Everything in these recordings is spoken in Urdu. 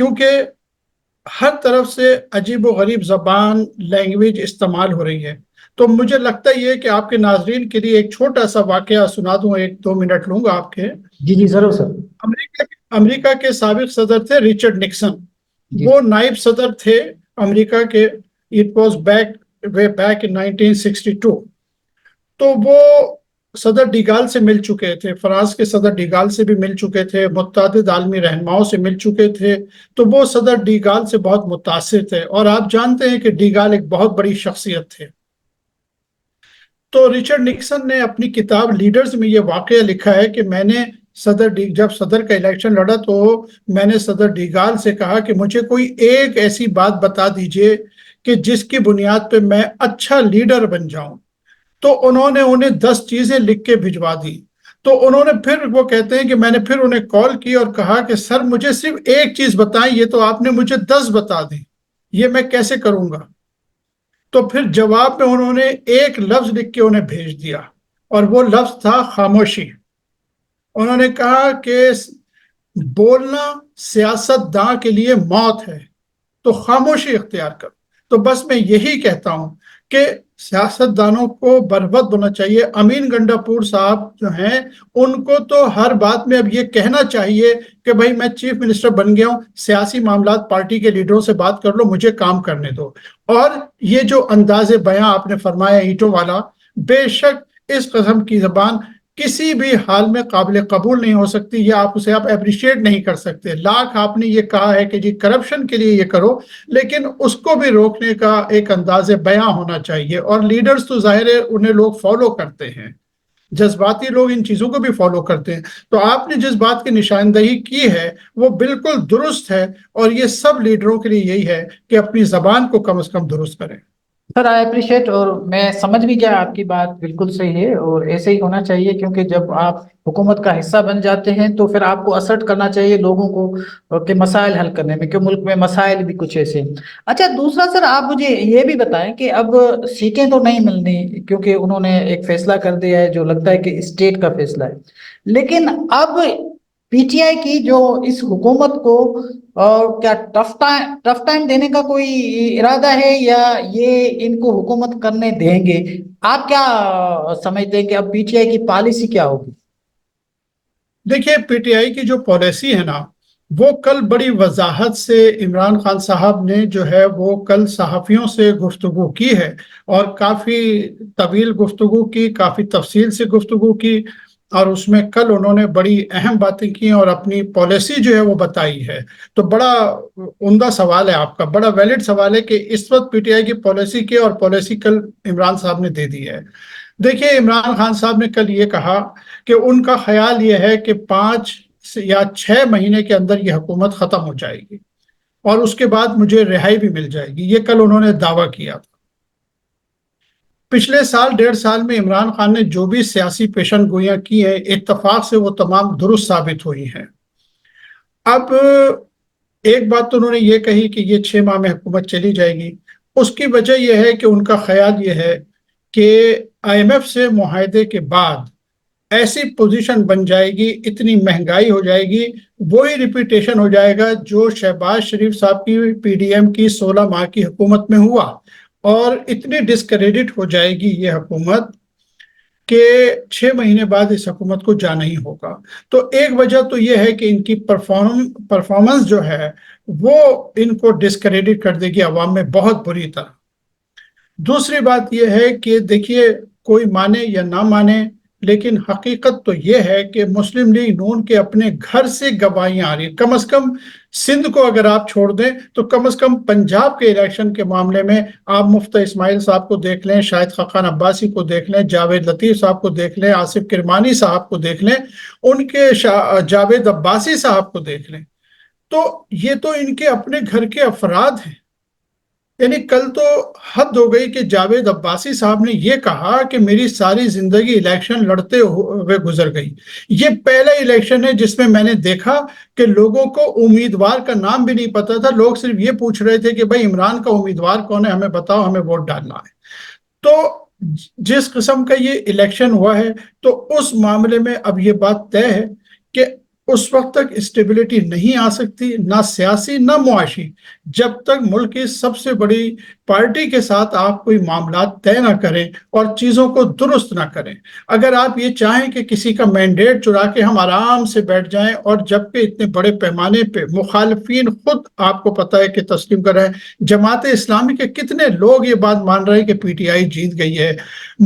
کیونکہ ہر طرف سے عجیب و غریب زبان لینگویج استعمال ہو رہی ہے. تو مجھے لگتا یہ ہے کہ آپ کے ناظرین کے لیے ایک چھوٹا سا واقعہ سنا دوں, 1-2 منٹ لوں گا آپ کے. جی جی ضرور سر. امریکہ کے سابق صدر تھے رچرڈ نکسن. جی وہ نائب صدر تھے امریکہ کے. It was way back in 1962. تو وہ صدر ڈیگال سے مل چکے تھے, فرانس کے صدر ڈیگال سے بھی مل چکے تھے, متعدد عالمی رہنماؤں سے مل چکے تھے. تو وہ صدر ڈیگال سے بہت متاثر تھے, اور آپ جانتے ہیں کہ ڈیگال ایک بہت بڑی شخصیت تھے. تو رچرڈ نکسن نے اپنی کتاب لیڈرز میں یہ واقعہ لکھا ہے کہ میں نے جب صدر کا الیکشن لڑا تو میں نے صدر ڈیگال سے کہا کہ مجھے کوئی ایک ایسی بات بتا دیجئے کہ جس کی بنیاد پہ میں اچھا لیڈر بن جاؤں. تو انہوں نے انہیں 10 چیزیں لکھ کے بھجوا دی. تو انہوں نے پھر, وہ کہتے ہیں کہ میں نے پھر انہیں کال کی اور کہا کہ سر مجھے صرف ایک چیز بتائیں, یہ تو آپ نے مجھے 10 بتا دی, یہ میں کیسے کروں گا. تو پھر جواب میں انہوں نے ایک لفظ لکھ کے انہیں بھیج دیا, اور وہ لفظ تھا خاموشی. انہوں نے کہا کہ بولنا سیاست داں کے لیے موت ہے, تو خاموشی اختیار کر. تو بس میں یہی کہتا ہوں کہ سیاست دانوں کو برباد ہونا چاہیے. امین گنڈا پور صاحب جو ہیں, ان کو تو ہر بات میں اب یہ کہنا چاہیے کہ بھائی میں چیف منسٹر بن گیا ہوں, سیاسی معاملات پارٹی کے لیڈروں سے بات کر لو, مجھے کام کرنے دو. اور یہ جو انداز بیاں آپ نے فرمایا اینٹوں والا, بے شک اس قسم کی زبان کسی بھی حال میں قابل قبول نہیں ہو سکتی, یا اسے آپ اپریشیٹ نہیں کر سکتے. لاکھ آپ نے یہ کہا ہے کہ جی کرپشن کے لیے یہ کرو, لیکن اس کو بھی روکنے کا ایک انداز بیاں ہونا چاہیے. اور لیڈرز تو ظاہر ہے انہیں لوگ فالو کرتے ہیں, جذباتی لوگ ان چیزوں کو بھی فالو کرتے ہیں. تو آپ نے جس بات کی نشاندہی کی ہے وہ بالکل درست ہے, اور یہ سب لیڈروں کے لیے یہی ہے کہ اپنی زبان کو کم از کم درست کریں. سر آئی اپریشیٹ, اور میں سمجھ بھی گیا آپ کی بات بالکل صحیح ہے, اور ایسے ہی ہونا چاہیے, کیونکہ جب آپ حکومت کا حصہ بن جاتے ہیں تو پھر آپ کو اسرٹ کرنا چاہیے لوگوں کو کہ مسائل حل کرنے میں, کہ ملک میں مسائل بھی کچھ ایسے. اچھا دوسرا سر آپ مجھے یہ بھی بتائیں کہ اب سیٹیں تو نہیں ملنی, کیونکہ انہوں نے ایک فیصلہ کر دیا ہے جو لگتا ہے کہ اسٹیٹ کا فیصلہ ہے, لیکن اب پی ٹی آئی کی جو اس حکومت کو اور کیا ٹف ٹائم دینے کا کوئی ارادہ ہے, یا یہ ان کو حکومت کرنے دیں گے؟ آپ کیا سمجھتے ہیں کہ اب پی ٹی آئی کی پالیسی کیا ہوگی؟ دیکھیے پی ٹی آئی کی جو پالیسی ہے نا, وہ کل بڑی وضاحت سے عمران خان صاحب نے جو ہے وہ کل صحافیوں سے گفتگو کی ہے, اور کافی طویل گفتگو کی, کافی تفصیل سے گفتگو کی, اور اس میں کل انہوں نے بڑی اہم باتیں کی اور اپنی پالیسی جو ہے وہ بتائی ہے. تو بڑا عمدہ سوال ہے آپ کا, بڑا ویلڈ سوال ہے کہ اس وقت پی ٹی آئی کی پالیسی کی, اور پالیسی کل عمران صاحب نے دے دی ہے. دیکھیے عمران خان صاحب نے کل یہ کہا کہ ان کا خیال یہ ہے کہ 5 یا 6 مہینے کے اندر یہ حکومت ختم ہو جائے گی, اور اس کے بعد مجھے رہائی بھی مل جائے گی. یہ کل انہوں نے دعویٰ کیا تھا. پچھلے سال 1.5 سال میں عمران خان نے جو بھی سیاسی پیشن گوئیاں کی ہیں, اتفاق سے وہ تمام درست ثابت ہوئی ہیں. اب ایک بات تو انہوں نے یہ کہی کہ یہ 6 ماہ میں حکومت چلی جائے گی. اس کی وجہ یہ ہے کہ ان کا خیال یہ ہے کہ آئی ایم ایف سے معاہدے کے بعد ایسی پوزیشن بن جائے گی, اتنی مہنگائی ہو جائے گی, وہی ریپیٹیشن ہو جائے گا جو شہباز شریف صاحب کی پی ڈی ایم کی 16 ماہ کی حکومت میں ہوا, اور اتنی ڈسکریڈٹ ہو جائے گی یہ حکومت کہ 6 مہینے بعد اس حکومت کو جانا ہی ہوگا. تو ایک وجہ تو یہ ہے کہ ان کی پرفارمنس جو ہے وہ ان کو ڈسکریڈٹ کر دے گی عوام میں بہت بری طرح. دوسری بات یہ ہے کہ دیکھیے کوئی مانے یا نہ مانے, لیکن حقیقت تو یہ ہے کہ مسلم لیگ نون کے اپنے گھر سے گواہیاں آ رہی ہیں. کم از کم سندھ کو اگر آپ چھوڑ دیں تو کم از کم پنجاب کے الیکشن کے معاملے میں آپ مفتیٰ اسماعیل صاحب کو دیکھ لیں, شاہد خاقان عباسی کو دیکھ لیں, جاوید لطیف صاحب کو دیکھ لیں, آصف کرمانی صاحب کو دیکھ لیں, ان کے جاوید عباسی صاحب کو دیکھ لیں, تو یہ تو ان کے اپنے گھر کے افراد ہیں. یعنی کل تو حد ہو گئی کہ جاوید عباسی صاحب نے یہ کہا کہ میری ساری زندگی الیکشن لڑتے ہوئے گزر گئی. یہ پہلا الیکشن ہے جس میں میں نے دیکھا کہ لوگوں کو امیدوار کا نام بھی نہیں پتا تھا, لوگ صرف یہ پوچھ رہے تھے کہ بھائی عمران کا امیدوار کون ہے, ہمیں بتاؤ, ہمیں ووٹ ڈالنا ہے. تو جس قسم کا یہ الیکشن ہوا ہے تو اس معاملے میں اب یہ بات طے ہے کہ اس وقت تک اسٹیبلٹی نہیں آ سکتی، نہ سیاسی نہ معاشی، جب تک ملک کی سب سے بڑی پارٹی کے ساتھ آپ کوئی معاملات طے نہ کریں اور چیزوں کو درست نہ کریں۔ اگر آپ یہ چاہیں کہ کسی کا مینڈیٹ چرا کے ہم آرام سے بیٹھ جائیں، اور جبکہ اتنے بڑے پیمانے پہ مخالفین خود آپ کو پتہ ہے کہ تسلیم کر رہے ہیں، جماعت اسلامی کے کتنے لوگ یہ بات مان رہے ہیں کہ پی ٹی آئی جیت گئی ہے،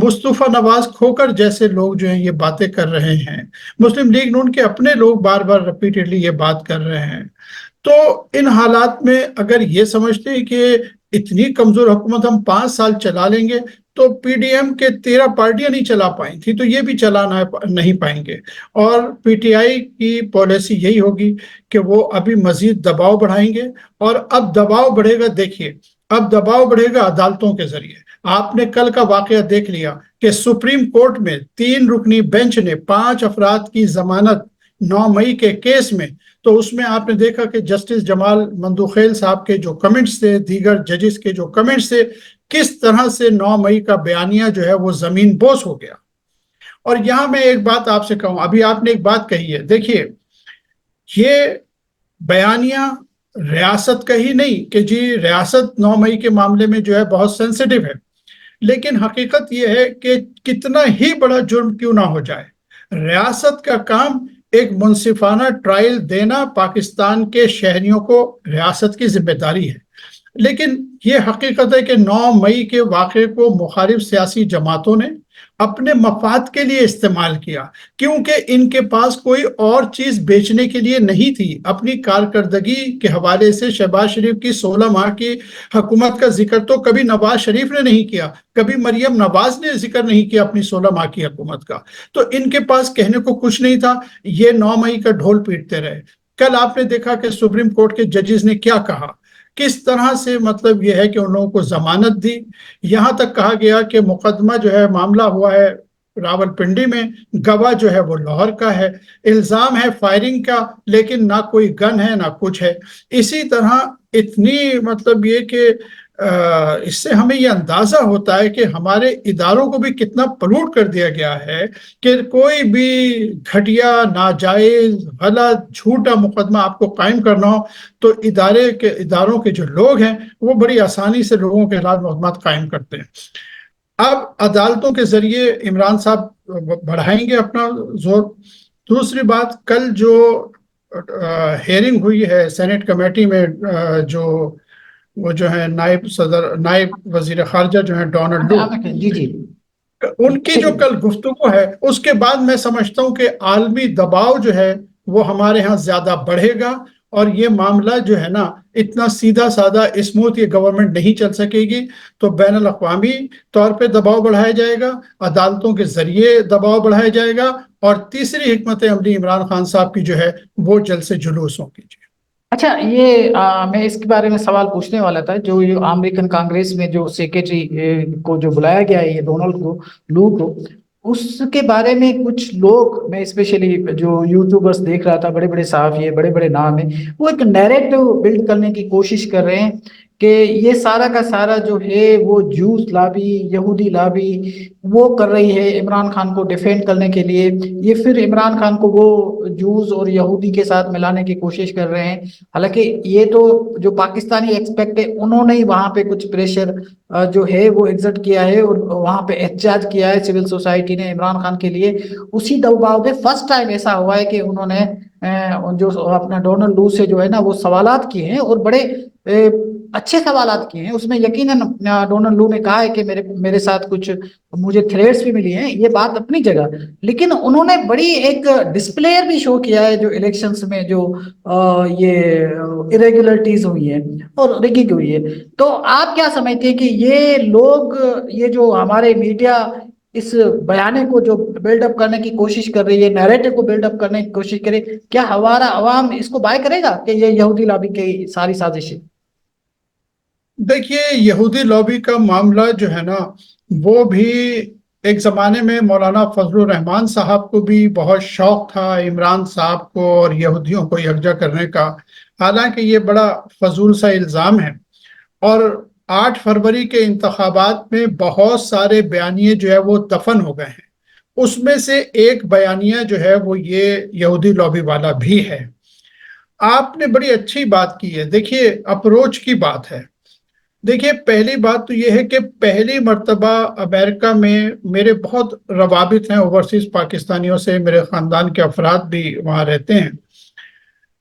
مصطفیٰ نواز کھوکر جیسے لوگ جو ہیں یہ باتیں کر رہے ہیں، مسلم لیگ نون کے اپنے لوگ بار بار ریپیٹڈلی یہ بات کر رہے ہیں۔ تو ان حالات میں اگر یہ سمجھتے ہیں کہ اتنی کمزور حکومت ہم 5 سال چلا لیں گے، تو پی ڈی ایم کے 13 پارٹیاں نہیں چلا پائیں تھی، تو یہ بھی چلانا نہیں پائیں گے۔ اور پی ٹی آئی کی پالیسی یہی ہوگی کہ وہ ابھی مزید دباؤ بڑھائیں گے، اور اب دباؤ بڑھے گا، دیکھیے اب دباؤ بڑھے گا عدالتوں کے ذریعے۔ آپ نے کل کا واقعہ دیکھ لیا کہ سپریم کورٹ میں 3 رکنی بینچ نے 5 افراد کی ضمانت 9 مئی کے کیس میں، تو اس میں آپ نے دیکھا کہ جسٹس جمال مندوخیل صاحب کے جو کمنٹس تھے، دیگر ججز کے جو کمنٹس تھے، کس طرح سے 9 مئی کا بیانیہ جو ہے وہ زمین بوس ہو گیا۔ اور یہاں میں ایک بات آپ سے کہوں، ابھی آپ نے ایک بات کہی ہے، دیکھیے یہ بیانیہ ریاست کا ہی نہیں کہ جی ریاست 9 مئی کے معاملے میں جو ہے بہت سینسیٹیو ہے، لیکن حقیقت یہ ہے کہ کتنا ہی بڑا جرم کیوں نہ ہو جائے، ریاست کا کام ایک منصفانہ ٹرائل دینا پاکستان کے شہریوں کو ریاست کی ذمہ داری ہے۔ لیکن یہ حقیقت ہے کہ 9 مئی کے واقعے کو مخالف سیاسی جماعتوں نے اپنے مفاد کے لیے استعمال کیا، کیونکہ ان کے پاس کوئی اور چیز بیچنے کے لیے نہیں تھی۔ اپنی کارکردگی کے حوالے سے شہباز شریف کی 16 ماہ کی حکومت کا ذکر تو کبھی نواز شریف نے نہیں کیا، کبھی مریم نواز نے ذکر نہیں کیا اپنی 16 ماہ کی حکومت کا، تو ان کے پاس کہنے کو کچھ نہیں تھا، یہ 9 مئی کا ڈھول پیٹتے رہے۔ کل آپ نے دیکھا کہ سپریم کورٹ کے ججز نے کیا کہا، کس طرح سے مطلب یہ ہے کہ ان لوگوں کو ضمانت دی، یہاں تک کہا گیا کہ مقدمہ جو ہے معاملہ ہوا ہے راول پنڈی میں، گواہ جو ہے وہ لاہور کا ہے، الزام ہے فائرنگ کا، لیکن نہ کوئی گن ہے نہ کچھ ہے۔ اسی طرح اتنی مطلب یہ کہ اس سے ہمیں یہ اندازہ ہوتا ہے کہ ہمارے اداروں کو بھی کتنا پلوٹ کر دیا گیا ہے کہ کوئی بھی گھٹیا، ناجائز، غلط، جھوٹا مقدمہ آپ کو قائم کرنا ہو تو اداروں کے جو لوگ ہیں وہ بڑی آسانی سے لوگوں کے خلاف مقدمات قائم کرتے ہیں۔ اب عدالتوں کے ذریعے عمران صاحب بڑھائیں گے اپنا زور۔ دوسری بات، کل جو ہیئرنگ ہوئی ہے سینٹ کمیٹی میں، وہ جو ہے نائب وزیر خارجہ جو ہیں ڈونلڈ لو، جی جی، ان کی جو کل گفتگو ہے، اس کے بعد میں سمجھتا ہوں کہ عالمی دباؤ جو ہے وہ ہمارے ہاں زیادہ بڑھے گا، اور یہ معاملہ جو ہے نا اتنا سیدھا سادہ اسموتھ یہ گورنمنٹ نہیں چل سکے گی، تو بین الاقوامی طور پہ دباؤ بڑھایا جائے گا، عدالتوں کے ذریعے دباؤ بڑھایا جائے گا، اور تیسری حکمت عملی عمران خان صاحب کی جو ہے وہ جلد سے جلوس ہوں گی۔ اچھا، یہ میں اس کے بارے میں سوال پوچھنے والا تھا، جو یہ امریکن کانگریس میں جو سیکریٹری کو جو بلایا گیا ہے یہ ڈونلڈ لو کو، اس کے بارے میں کچھ لوگ، میں اسپیشلی جو یوٹیوبرز دیکھ رہا تھا، بڑے بڑے صحافی، بڑے بڑے نام ہیں، وہ ایک نیریٹو بلڈ کرنے کی کوشش کر رہے ہیں کہ یہ سارا کا سارا جو ہے وہ جوز لابی، یہودی لابی وہ کر رہی ہے عمران خان کو ڈیفینڈ کرنے کے لیے، یہ پھر عمران خان کو وہ جوز اور یہودی کے ساتھ ملانے کی کوشش کر رہے ہیں۔ حالانکہ یہ تو جو پاکستانی ایکسپیکٹ ہے، انہوں نے وہاں پہ کچھ پریشر جو ہے وہ ایگزرٹ کیا ہے، اور وہاں پہ احتجاج کیا ہے سول سوسائٹی نے عمران خان کے لیے۔ اسی دباؤ میں فرسٹ ٹائم ایسا ہوا ہے کہ انہوں نے جو اپنا ڈونلڈ لو سے جو ہے نا وہ سوالات کیے ہیں، اور بڑے اچھے سوالات کیے ہیں۔ اس میں یقیناً ڈونلڈ لو نے کہا ہے کہ میرے ساتھ کچھ مجھے تھریٹس بھی ملی ہیں، یہ بات اپنی جگہ، لیکن انہوں نے بڑی ایک ڈسپلیئر بھی شو کیا ہے جو الیکشنز میں جو یہ irregularities ہوئی ہیں اور ریگنگ ہوئی ہے۔ تو آپ کیا سمجھتے ہیں کہ یہ لوگ، یہ جو ہمارے میڈیا اس بیانے کو جو بلڈ اپ کرنے کی کوشش کر رہی ہے، نیریٹو کو بلڈ اپ کرنے کی کوشش کرے، کیا ہمارا عوام اس کو بائی کرے گا کہ یہ یہودی لابی کی ساری سازش ہے؟ دیکھیے، یہودی لابی کا معاملہ جو ہے نا وہ بھی ایک زمانے میں مولانا فضل الرحمان صاحب کو بھی بہت شوق تھا عمران صاحب کو اور یہودیوں کو یکجا کرنے کا، حالانکہ یہ بڑا فضول سا الزام ہے۔ اور 8 فروری کے انتخابات میں بہت سارے بیانیے جو ہے وہ دفن ہو گئے ہیں، اس میں سے ایک بیانیہ جو ہے وہ یہ یہودی لابی والا بھی ہے۔ آپ نے بڑی اچھی بات کی ہے، دیکھیے اپروچ کی بات ہے۔ دیکھیے پہلی بات تو یہ ہے کہ پہلی مرتبہ امریکہ میں میرے بہت روابط ہیں اوورسیز پاکستانیوں سے، میرے خاندان کے افراد بھی وہاں رہتے ہیں۔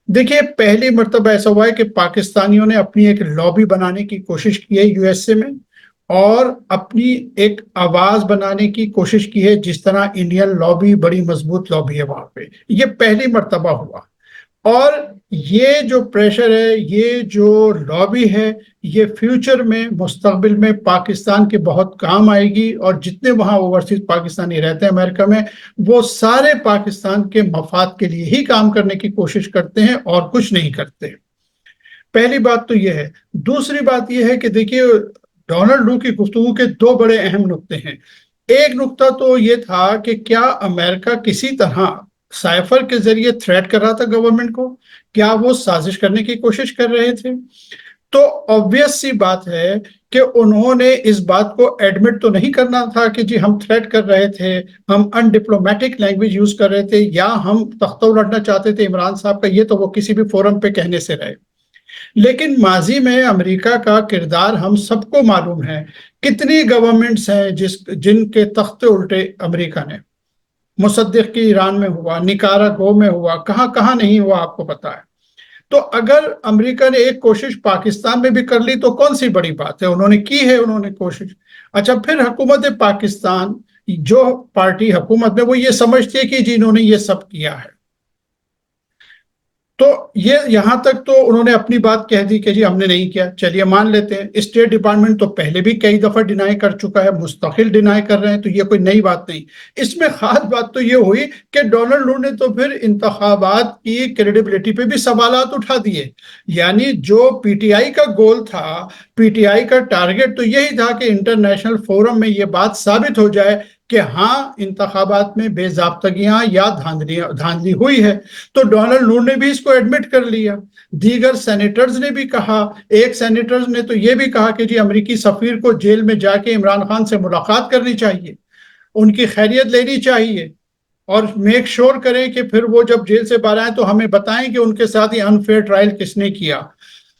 دیکھیے پہلی مرتبہ ایسا ہوا ہے کہ پاکستانیوں نے اپنی ایک لابی بنانے کی کوشش کی ہے یو ایس اے میں، اور اپنی ایک آواز بنانے کی کوشش کی ہے، جس طرح انڈین لابی بڑی مضبوط لابی ہے وہاں پہ۔ یہ پہلی مرتبہ ہوا، اور یہ جو پریشر ہے، یہ جو لابی ہے، یہ فیوچر میں مستقبل میں پاکستان کے بہت کام آئے گی، اور جتنے وہاں اوورسیز پاکستانی رہتے ہیں امریکہ میں، وہ سارے پاکستان کے مفاد کے لیے ہی کام کرنے کی کوشش کرتے ہیں اور کچھ نہیں کرتے۔ پہلی بات تو یہ ہے۔ دوسری بات یہ ہے کہ دیکھیے ڈونلڈ لو کی گفتگو کے دو بڑے اہم نقطے ہیں۔ ایک نقطہ تو یہ تھا کہ کیا امریکہ کسی طرح سائفر کے ذریعے تھریٹ کر رہا تھا گورنمنٹ کو، کیا وہ سازش کرنے کی کوشش کر رہے تھے؟ تو obvious سی بات ہے کہ انہوں نے اس بات کو ایڈمٹ تو نہیں کرنا تھا کہ جی ہم تھریٹ کر رہے تھے، ہم ان ڈپلومیٹک لینگویج یوز کر رہے تھے، یا ہم تختہ الٹنا چاہتے تھے عمران صاحب کا، یہ تو وہ کسی بھی فورم پہ کہنے سے رہے۔ لیکن ماضی میں امریکہ کا کردار ہم سب کو معلوم ہے، کتنی گورنمنٹس ہیں جن کے تختے الٹے امریکہ نے۔ مصدق کی ایران میں ہوا، نکاراگو میں ہوا، کہاں کہاں نہیں ہوا آپ کو پتا ہے۔ تو اگر امریکہ نے ایک کوشش پاکستان میں بھی کر لی تو کون سی بڑی بات ہے، انہوں نے کی ہے، انہوں نے کوشش۔ اچھا پھر حکومت پاکستان جو پارٹی حکومت میں، وہ یہ سمجھتی ہے کہ جی انہوں نے یہ سب کیا ہے، تو یہ یہاں تک تو انہوں نے اپنی بات کہہ دی کہ جی ہم نے نہیں کیا، چلیے مان لیتے ہیں۔ اسٹیٹ ڈپارٹمنٹ تو پہلے بھی کئی دفعہ ڈینائی کر چکا ہے، مستقل ڈینائی کر رہے ہیں، تو یہ کوئی نئی بات نہیں۔ اس میں خاص بات تو یہ ہوئی کہ ڈونلڈ لو نے تو پھر انتخابات کی کریڈیبلٹی پہ بھی سوالات اٹھا دیے۔ یعنی جو پی ٹی آئی کا گول تھا، پی ٹی آئی کا ٹارگٹ تو یہی تھا کہ انٹرنیشنل فورم میں یہ بات ثابت ہو جائے کہ ہاں انتخابات میں بے ضابطگیاں یا دھاندلی ہوئی ہے۔ تو ڈونلڈ لو نے بھی اس کو ایڈمٹ کر لیا، دیگر سینیٹرز نے بھی کہا۔ ایک سینیٹرز نے تو یہ بھی کہا کہ جی امریکی سفیر کو جیل میں جا کے عمران خان سے ملاقات کرنی چاہیے، ان کی خیریت لینی چاہیے، اور میک شور کریں کہ پھر وہ جب جیل سے باہر آئیں تو ہمیں بتائیں کہ ان کے ساتھ یہ انفیئر ٹرائل کس نے کیا۔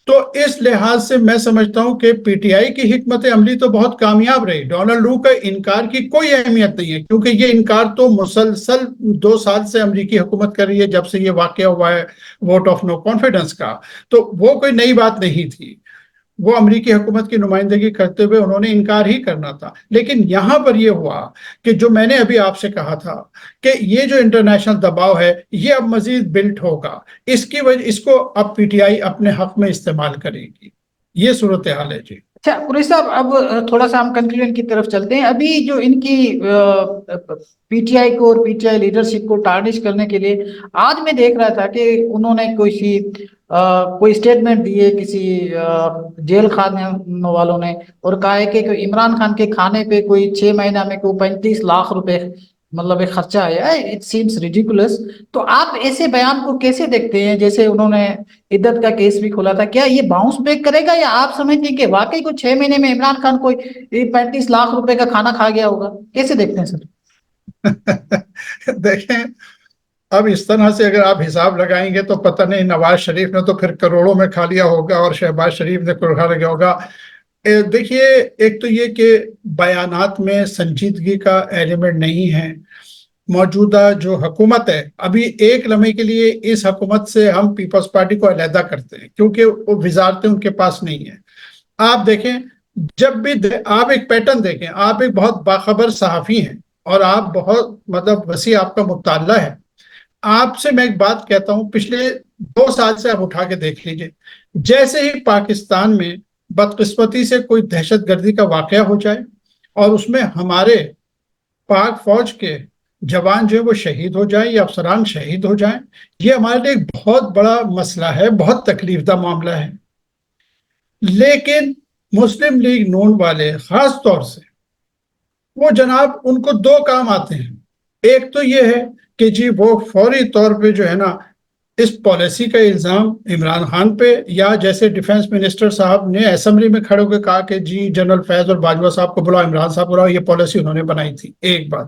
تو اس لحاظ سے میں سمجھتا ہوں کہ پی ٹی آئی کی حکمت عملی تو بہت کامیاب رہی۔ ڈونلڈ لو کا انکار کی کوئی اہمیت نہیں ہے، کیونکہ یہ انکار تو مسلسل 2 سال سے امریکی حکومت کر رہی ہے، جب سے یہ واقعہ ہوا ہے ووٹ آف نو کانفیڈنس کا۔ تو وہ کوئی نئی بات نہیں تھی، وہ امریکی حکومت کی نمائندگی کرتے ہوئے انہوں نے انکار ہی کرنا تھا۔ لیکن یہاں پر یہ ہوا کہ جو میں نے ابھی آپ سے کہا تھا کہ یہ جو انٹرنیشنل دباؤ ہے یہ اب مزید بلٹ ہوگا، اس کی وجہ اس کو اب پی ٹی آئی اپنے حق میں استعمال کرے گی۔ یہ صورتحال ہے جی۔ اچھا قریشی صاحب، اب تھوڑا سا ہم کنکلوژن کی طرف چلتے ہیں۔ ابھی جو ان کی پی ٹی آئی کو اور پی ٹی آئی لیڈرشپ کو ٹارنش کرنے کے لیے آج میں دیکھ رہا تھا کہ انہوں نے کوئی اسٹیٹمنٹ دی ہے کسی جیل خانے والوں نے، اور کہا ہے کہ عمران خان کے کھانے پہ کوئی 6 مہینہ میں کوئی 35 لاکھ روپے مطلب ایک خرچہ آیا ہے۔ It seems ridiculous. تو آپ ایسے بیان کو کیسے دیکھتے ہیں؟ جیسے انہوں نے عدت کا کیس بھی کھولا تھا، کیا یہ باؤنس بیک کرے گا، یا آپ سمجھتے ہیں کہ واقعی کوئی 6 مہینے میں عمران خان کوئی 35 لاکھ روپے کا کھانا کھا گیا ہوگا؟ کیسے دیکھتے ہیں سر؟ دیکھیں اب اس طرح سے اگر آپ حساب لگائیں گے تو پتہ نہیں نواز شریف نے تو پھر کروڑوں میں کھا لیا ہوگا اور شہباز شریف نے کھا لیا ہوگا۔ دیکھیے ایک تو یہ کہ بیانات میں سنجیدگی کا ایلیمنٹ نہیں ہے۔ موجودہ جو حکومت ہے، ابھی ایک لمحے کے لیے اس حکومت سے ہم پیپلز پارٹی کو علیحدہ کرتے ہیں کیونکہ وہ وزارتیں ان کے پاس نہیں ہیں۔ آپ دیکھیں جب بھی آپ ایک پیٹرن دیکھیں، آپ ایک بہت باخبر صحافی ہیں اور آپ بہت مطلب وسیع آپ کا مطالعہ ہے۔ آپ سے میں ایک بات کہتا ہوں، پچھلے 2 سال سے آپ اٹھا کے دیکھ لیجئے، جیسے ہی پاکستان میں بدقسمتی سے کوئی دہشت گردی کا واقعہ ہو جائے اور اس میں ہمارے پاک فوج کے جوان جو ہے وہ شہید ہو جائیں یا افسران شہید ہو جائیں، یہ ہمارے لیے ایک بہت بڑا مسئلہ ہے، بہت تکلیف دہ معاملہ ہے۔ لیکن مسلم لیگ نون والے خاص طور سے وہ جناب ان کو 2 کام آتے ہیں۔ ایک تو یہ ہے کہ جی وہ فوری طور پہ جو ہے نا اس پالیسی کا الزام عمران خان پہ، یا جیسے ڈیفنس منسٹر صاحب نے اسمبلی میں کھڑے ہو کے کہا کہ جی جنرل فیض اور باجوہ صاحب کو بلاؤ، عمران صاحب بلاؤ، یہ پالیسی انہوں نے بنائی تھی۔ ایک بات۔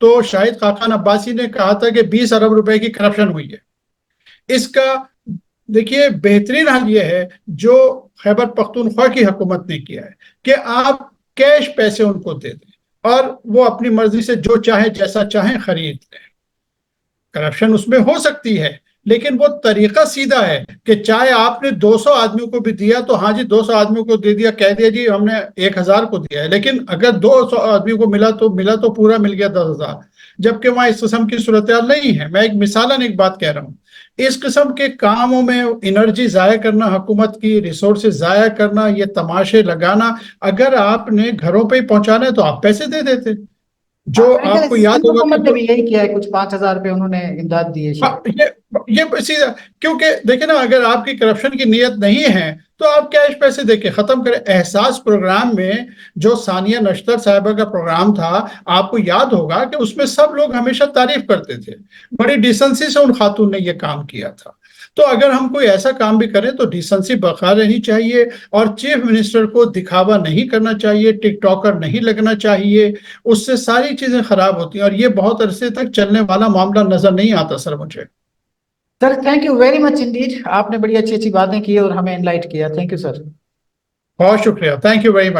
تو شاہد خاقان عباسی نے کہا تھا کہ 20 ارب روپے کی کرپشن ہوئی ہے۔ اس کا دیکھیے بہترین حل یہ ہے جو خیبر پختونخوا کی حکومت نے کیا ہے کہ آپ کیش پیسے ان کو دے دیں اور وہ اپنی مرضی سے جو چاہیں جیسا چاہیں خرید لیں۔ کرپشن اس میں ہو سکتی ہے لیکن وہ طریقہ سیدھا ہے کہ چاہے آپ نے 200 آدمیوں کو بھی دیا تو ہاں جی 200 آدمیوں کو دے دیا، کہہ دیا جی ہم نے 1000 کو دیا ہے، لیکن اگر 200 آدمیوں کو ملا تو پورا مل گیا 10,000، جبکہ وہاں اس قسم کی صورتحال نہیں ہے۔ میں ایک مثالاً ایک بات کہہ رہا ہوں، اس قسم کے کاموں میں انرجی ضائع کرنا، حکومت کی ریسورسز ضائع کرنا، یہ تماشے لگانا، اگر آپ نے گھروں پہ ہی پہنچانا ہے تو آپ پیسے دے دیتے۔ جو آپ کو یاد ہوگا حکومت نے کہ بھی یہی کیا ہے، کچھ 5,000 روپے انہوں نے امداد دی ہے شاید۔ یہ سیدھا، کیونکہ دیکھیں نا اگر آپ کی کرپشن کی نیت نہیں ہے تو آپ کیش پیسے دے کے ختم کریں۔ احساس پروگرام میں جو ثانیہ نشتر صاحبہ کا پروگرام تھا، آپ کو یاد ہوگا کہ اس میں سب لوگ ہمیشہ تعریف کرتے تھے، بڑی ڈیسنسی سے ان خاتون نے یہ کام کیا تھا۔ تو اگر ہم کوئی ایسا کام بھی کریں تو ڈیسنسی برقرار رہنی چاہیے، اور چیف منسٹر کو دکھاوا نہیں کرنا چاہیے، ٹک ٹاکر نہیں لگنا چاہیے، اس سے ساری چیزیں خراب ہوتی ہیں، اور یہ بہت عرصے تک چلنے والا معاملہ نظر نہیں آتا سر مجھے۔ Sir thank you very much indeed, آپ نے بڑی اچھی اچھی باتیں کی اور ہمیں انلائٹ کیا، تھینک یو سر۔ بہت شکریہ، تھینک یو ویری مچ۔